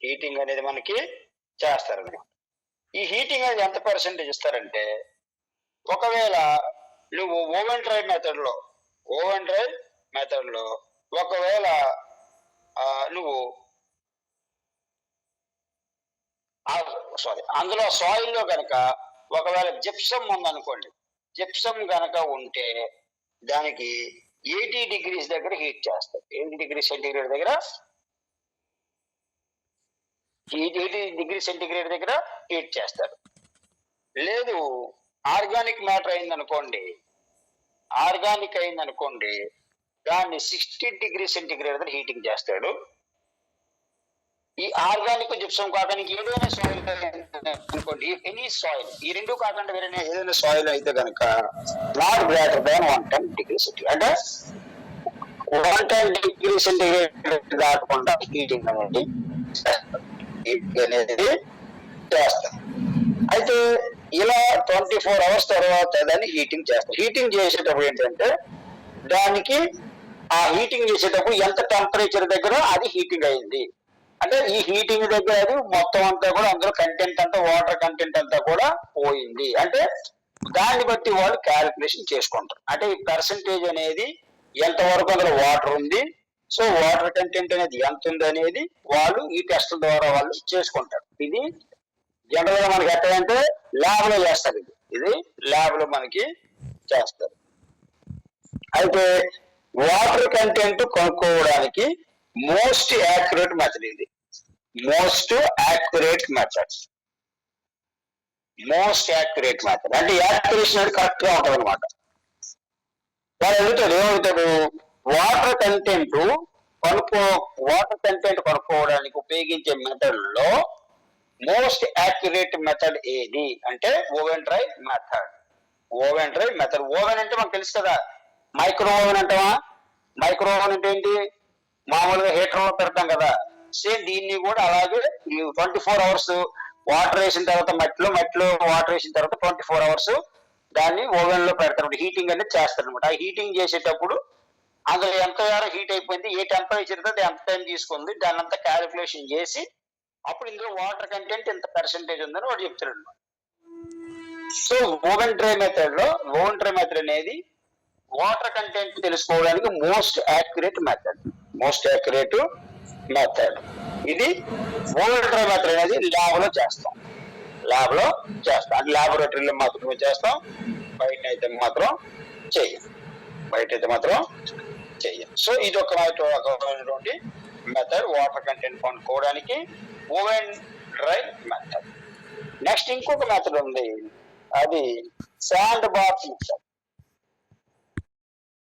Heating అనేది మనకి చేస్తారనమాట. ఈ హీటింగ్ అనేది ఎంత పర్సెంటేజ్ ఇస్తారంటే, ఒకవేళ నువ్వు ఓవెన్ డ్రై మెథడ్ లో ఒకవేళ నువ్వు అందులో సాయిల్లో కనుక ఒకవేళ జిప్సమ్ ఉందనుకోండి, జిప్సమ్ కనుక ఉంటే దానికి 80 degrees దగ్గర హీట్ చేస్తారు. 80 degrees సెంటిగ్రేడ్ దగ్గర 80 degrees సెంటిగ్రేడ్ దగ్గర హీట్ చేస్తారు. లేదు ఆర్గానిక్ మ్యాటర్ అయిందనుకోండి, దాన్ని 60 degrees సెంటిగ్రేడ్ దగ్గర హీటింగ్ చేస్తాడు. ఈ ఆర్గానిక్ జిప్సం కాకుండా ఏదైనా సాయిల్ అనుకోండి, ఎనీ సాయిల్, ఈ రెండు కాకుండా వేరే ఏదైనా సాయిల్ అయితే కనుక not greater than 110 degrees centigrade, అంటే 110 degrees సెంటిగ్రేడ్ దాటకుండా హీటింగ్ అనేది చేస్తారు. అయితే ఇలా 24 hours తర్వాత దాన్ని హీటింగ్ చేస్తారు. హీటింగ్ చేసేటప్పుడు ఏంటంటే దానికి ఆ హీటింగ్ చేసేటప్పుడు ఎంత టెంపరేచర్ దగ్గర అది హీటింగ్ అయింది అంటే, ఈ హీటింగ్ దగ్గర అది మొత్తం అంతా కూడా అందులో కంటెంట్ అంతా, వాటర్ కంటెంట్ అంతా కూడా పోయింది అంటే దాన్ని బట్టి వాళ్ళు క్యాలిక్యులేషన్ చేసుకుంటారు. అంటే ఈ పర్సంటేజ్ అనేది ఎంతవరకు అందులో వాటర్ ఉంది, సో వాటర్ కంటెంట్ అనేది ఎంత ఉంది అనేది వాళ్ళు ఈ టెస్ట్ ద్వారా వాళ్ళు చేసుకుంటారు. ఇది జనరల్ గా మనకి ఎక్కడంటే ల్యాబ్ లో చేస్తారు. ఇది ల్యాబ్ లో మనకి చేస్తారు. అయితే వాటర్ కంటెంట్ కనుక్కోవడానికి మోస్ట్ యాక్యురేట్ మెథడ్ ఇది. మోస్ట్ యాక్యురేట్ మెథడ్ అంటే యాక్యురేషన్ అనేది కరెక్ట్ గా ఉంటుంది అనమాట. వాళ్ళు ఏమవుతాడు వాటర్ కంటెంట్ కనుక్కోవడానికి ఉపయోగించే మెథడ్ లో మోస్ట్ యాక్యురేట్ మెథడ్ ఏది అంటే ఓవెన్ డ్రై మెథడ్. ఓవెన్ అంటే మనకు తెలుసు కదా, మైక్రో ఓవెన్ అంటావా? మైక్రో ఓవెన్ అంటే ఏంటి? మామూలుగా హీటర్ లో పెడతాం కదా, సేమ్ దీన్ని కూడా అలాగే 24 hours వాటర్ వేసిన తర్వాత మట్టిలో వాటర్ వేసిన తర్వాత 24 hours దాన్ని ఓవెన్ లో పెడతారు. హీటింగ్ అనేది చేస్తారు అనమాట. ఆ హీటింగ్ చేసేటప్పుడు అందులో ఎంత హీట్ అయిపోయింది, ఏ టెంపరేచర్ ఎంత టైం తీసుకుంది, దాన్ని అంతా క్యాలిక్యులేషన్ చేసి అప్పుడు ఇందులో వాటర్ కంటెంట్ ఎంత పర్సెంటేజ్ ఉందని వాడు చెప్తాడు అనమాట. సో ఓవెన్ డ్రై మెథడ్ అనేది వాటర్ కంటెంట్ తెలుసుకోవడానికి మోస్ట్ యాక్యురేట్ మెథడ్. ఇది ఓవెన్ డ్రై మెథడ్ అనేది ల్యాబ్ లో చేస్తాం. అంటే ల్యాబొరేటరీలో మాత్రమే చేస్తాం, బయట అయితే మాత్రం చెయ్యం. సో ఇది ఒక మెథడ్ వాటర్ కంటెంట్ కనుక్కోవడానికి, ఓవెన్ డ్రై మెథడ్. నెక్స్ట్ ఇంకొక మెథడ్ ఉంది, అది శాండ్ బాత్ మెథడ్.